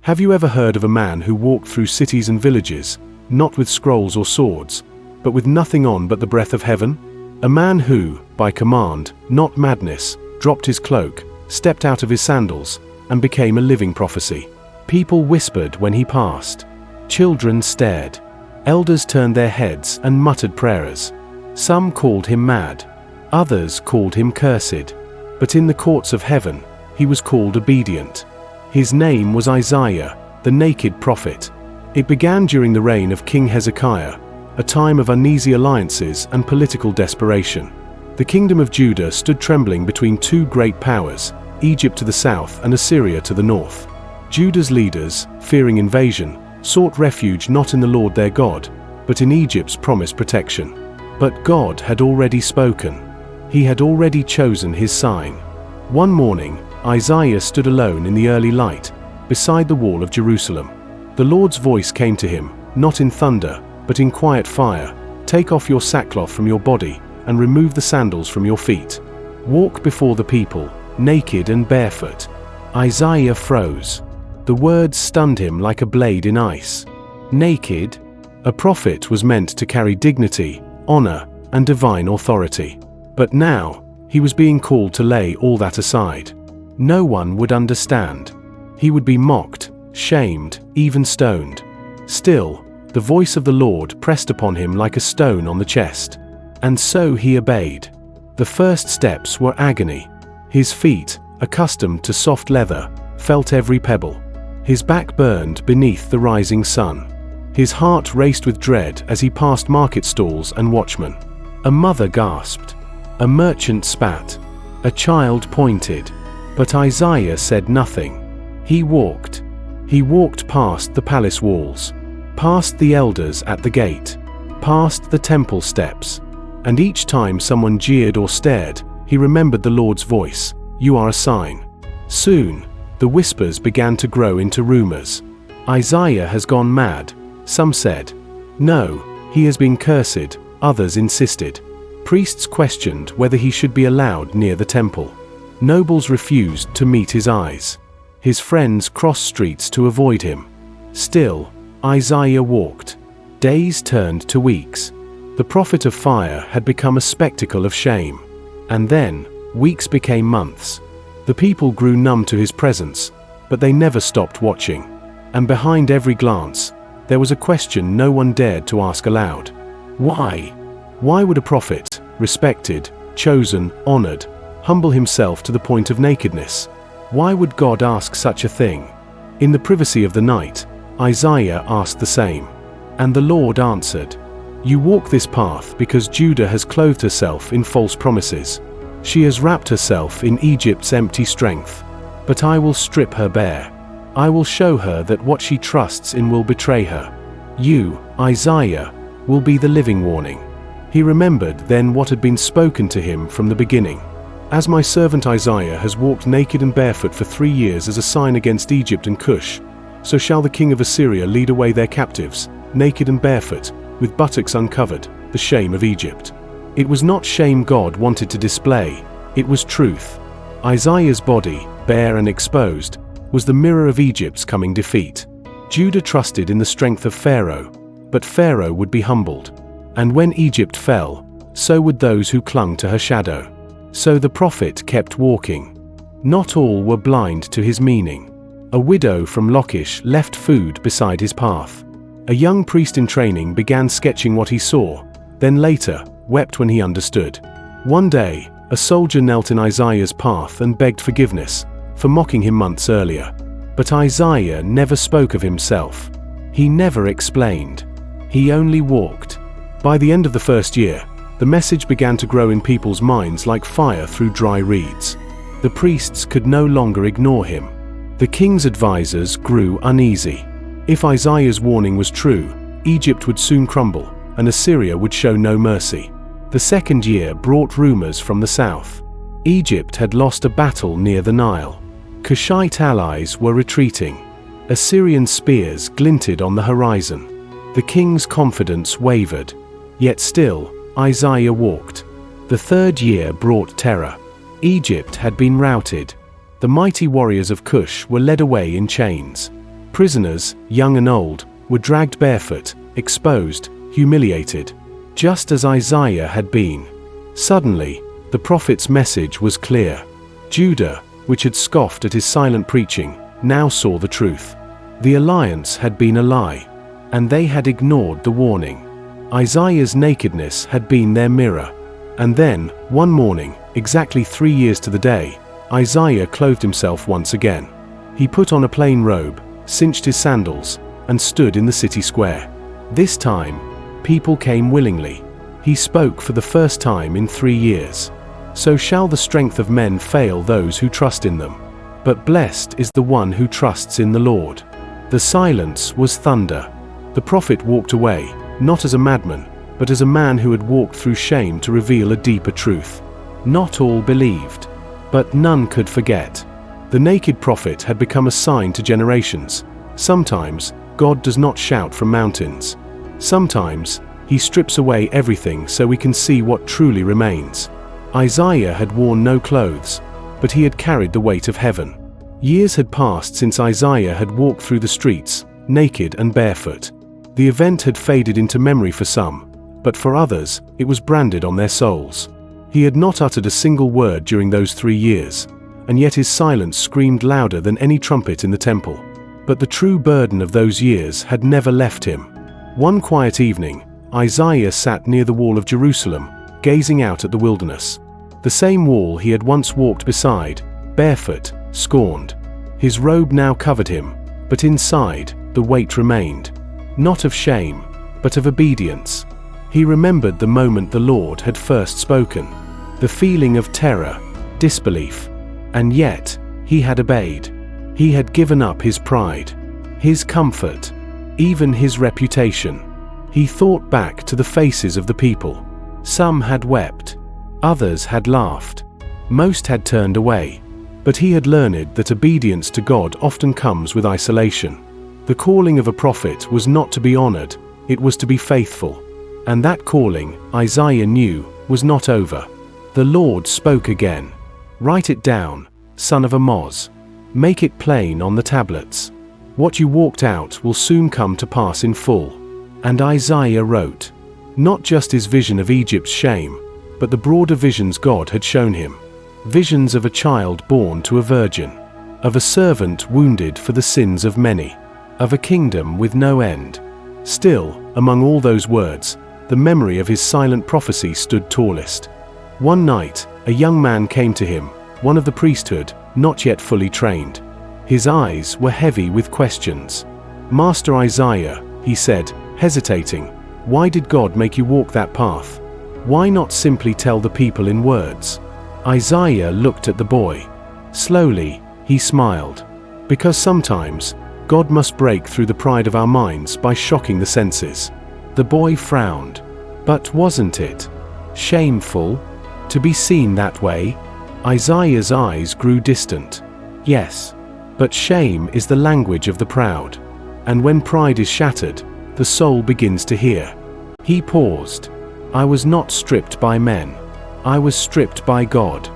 Have you ever heard of a man who walked through cities and villages, not with scrolls or swords, but with nothing on but the breath of heaven? A man who, by command, not madness, dropped his cloak, stepped out of his sandals, and became a living prophecy. People whispered when he passed. Children stared. Elders turned their heads and muttered prayers. Some called him mad. Others called him cursed. But in the courts of heaven, he was called obedient. His name was Isaiah, the naked prophet. It began during the reign of King Hezekiah, a time of uneasy alliances and political desperation. The kingdom of Judah stood trembling between two great powers, Egypt to the south and Assyria to the north. Judah's leaders, fearing invasion, sought refuge not in the Lord their God, but in Egypt's promised protection. But God had already spoken. He had already chosen his sign. One morning, Isaiah stood alone in the early light, beside the wall of Jerusalem. The Lord's voice came to him, not in thunder, but in quiet fire. Take off your sackcloth from your body, and remove the sandals from your feet. Walk before the people, naked and barefoot. Isaiah froze. The words stunned him like a blade in ice. Naked? A prophet was meant to carry dignity, honor, and divine authority. But now, he was being called to lay all that aside. No one would understand. He would be mocked, shamed, even stoned. Still, the voice of the Lord pressed upon him like a stone on the chest. And so he obeyed. The first steps were agony. His feet, accustomed to soft leather, felt every pebble. His back burned beneath the rising sun. His heart raced with dread as he passed market stalls and watchmen. A mother gasped. A merchant spat. A child pointed. But Isaiah said nothing. He walked. He walked past the palace walls, past the elders at the gate, past the temple steps. And each time someone jeered or stared, he remembered the Lord's voice. You are a sign. Soon, the whispers began to grow into rumors. Isaiah has gone mad, some said. No, he has been cursed, others insisted. Priests questioned whether he should be allowed near the temple. Nobles refused to meet his eyes. His friends crossed streets to avoid him. Still, Isaiah walked. Days turned to weeks. The prophet of fire had become a spectacle of shame. And then, weeks became months. The people grew numb to his presence, but they never stopped watching. And behind every glance, there was a question no one dared to ask aloud. Why? Why would a prophet, respected, chosen, honored, humble himself to the point of nakedness? Why would God ask such a thing? In the privacy of the night, Isaiah asked the same. And the Lord answered, You walk this path because Judah has clothed herself in false promises. She has wrapped herself in Egypt's empty strength. But I will strip her bare. I will show her that what she trusts in will betray her. You, Isaiah, will be the living warning. He remembered then what had been spoken to him from the beginning. As my servant Isaiah has walked naked and barefoot for 3 years as a sign against Egypt and Cush, so shall the king of Assyria lead away their captives, naked and barefoot, with buttocks uncovered, the shame of Egypt. It was not shame God wanted to display, it was truth. Isaiah's body, bare and exposed, was the mirror of Egypt's coming defeat. Judah trusted in the strength of Pharaoh, but Pharaoh would be humbled. And when Egypt fell, so would those who clung to her shadow. So the prophet kept walking. Not all were blind to his meaning. A widow from Lachish left food beside his path. A young priest in training began sketching what he saw, then later, wept when he understood. One day, a soldier knelt in Isaiah's path and begged forgiveness, for mocking him months earlier. But Isaiah never spoke of himself. He never explained. He only walked. By the end of the first year, the message began to grow in people's minds like fire through dry reeds. The priests could no longer ignore him. The king's advisors grew uneasy. If Isaiah's warning was true, Egypt would soon crumble, and Assyria would show no mercy. The second year brought rumors from the south. Egypt had lost a battle near the Nile. Cushite allies were retreating. Assyrian spears glinted on the horizon. The king's confidence wavered. Yet still, Isaiah walked. The third year brought terror. Egypt had been routed. The mighty warriors of Cush were led away in chains. Prisoners, young and old, were dragged barefoot, exposed, humiliated, just as Isaiah had been. Suddenly, the prophet's message was clear. Judah, which had scoffed at his silent preaching, now saw the truth. The alliance had been a lie, and they had ignored the warning. Isaiah's nakedness had been their mirror. And then, one morning, exactly 3 years to the day, Isaiah clothed himself once again. He put on a plain robe, cinched his sandals, and stood in the city square. This time, people came willingly. He spoke for the first time in 3 years. So shall the strength of men fail those who trust in them. But blessed is the one who trusts in the Lord. The silence was thunder. The prophet walked away, not as a madman, but as a man who had walked through shame to reveal a deeper truth. Not all believed, but none could forget. The naked prophet had become a sign to generations. Sometimes, God does not shout from mountains. Sometimes, He strips away everything so we can see what truly remains. Isaiah had worn no clothes, but he had carried the weight of heaven. Years had passed since Isaiah had walked through the streets, naked and barefoot. The event had faded into memory for some, but for others, it was branded on their souls. He had not uttered a single word during those 3 years, and yet his silence screamed louder than any trumpet in the temple. But the true burden of those years had never left him. One quiet evening, Isaiah sat near the wall of Jerusalem, gazing out at the wilderness. The same wall he had once walked beside, barefoot, scorned. His robe now covered him, but inside, the weight remained. Not of shame, but of obedience. He remembered the moment the Lord had first spoken. The feeling of terror, disbelief. And yet, he had obeyed. He had given up his pride, his comfort, even his reputation. He thought back to the faces of the people. Some had wept, others had laughed, most had turned away. But he had learned that obedience to God often comes with isolation. The calling of a prophet was not to be honored, it was to be faithful. And that calling, Isaiah knew, was not over. The Lord spoke again. Write it down, son of Amoz. Make it plain on the tablets. What you walked out will soon come to pass in full. And Isaiah wrote, not just his vision of Egypt's shame, but the broader visions God had shown him. Visions of a child born to a virgin, of a servant wounded for the sins of many, of a kingdom with no end. Still, among all those words, the memory of his silent prophecy stood tallest. One night, a young man came to him, one of the priesthood, not yet fully trained. His eyes were heavy with questions. Master Isaiah, he said, hesitating, why did God make you walk that path? Why not simply tell the people in words? Isaiah looked at the boy. Slowly, he smiled. Because sometimes, God must break through the pride of our minds by shocking the senses. The boy frowned. But wasn't it shameful to be seen that way? Isaiah's eyes grew distant. Yes, but shame is the language of the proud. And when pride is shattered, the soul begins to hear. He paused. I was not stripped by men. I was stripped by God.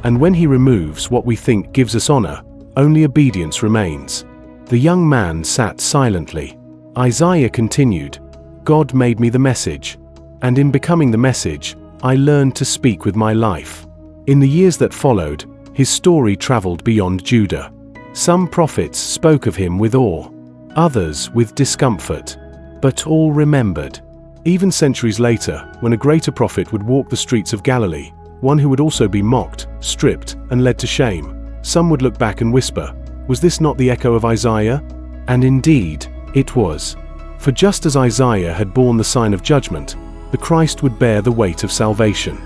And when He removes what we think gives us honor, only obedience remains. The young man sat silently. Isaiah continued, God made me the message. And in becoming the message, I learned to speak with my life. In the years that followed, his story traveled beyond Judah. Some prophets spoke of him with awe, others with discomfort, but all remembered. Even centuries later, when a greater prophet would walk the streets of Galilee, one who would also be mocked, stripped, and led to shame, some would look back and whisper, was this not the echo of Isaiah? And indeed, it was. For just as Isaiah had borne the sign of judgment, the Christ would bear the weight of salvation.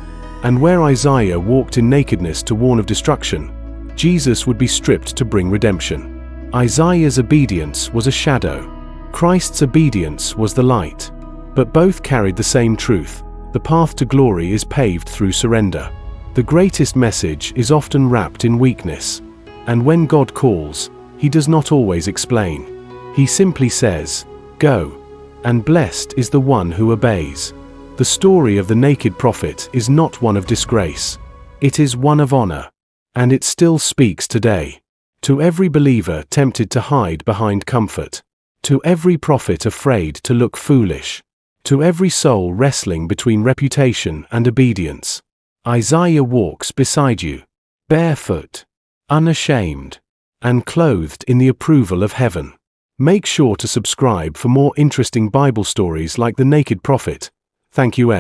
And where Isaiah walked in nakedness to warn of destruction, Jesus would be stripped to bring redemption. Isaiah's obedience was a shadow. Christ's obedience was the light. But both carried the same truth. The path to glory is paved through surrender. The greatest message is often wrapped in weakness. And when God calls, He does not always explain. He simply says, go. And blessed is the one who obeys. The story of the naked prophet is not one of disgrace. It is one of honor. And it still speaks today. To every believer tempted to hide behind comfort. To every prophet afraid to look foolish. To every soul wrestling between reputation and obedience. Isaiah walks beside you, barefoot, unashamed, and clothed in the approval of heaven. Make sure to subscribe for more interesting Bible stories like the naked prophet. Thank you.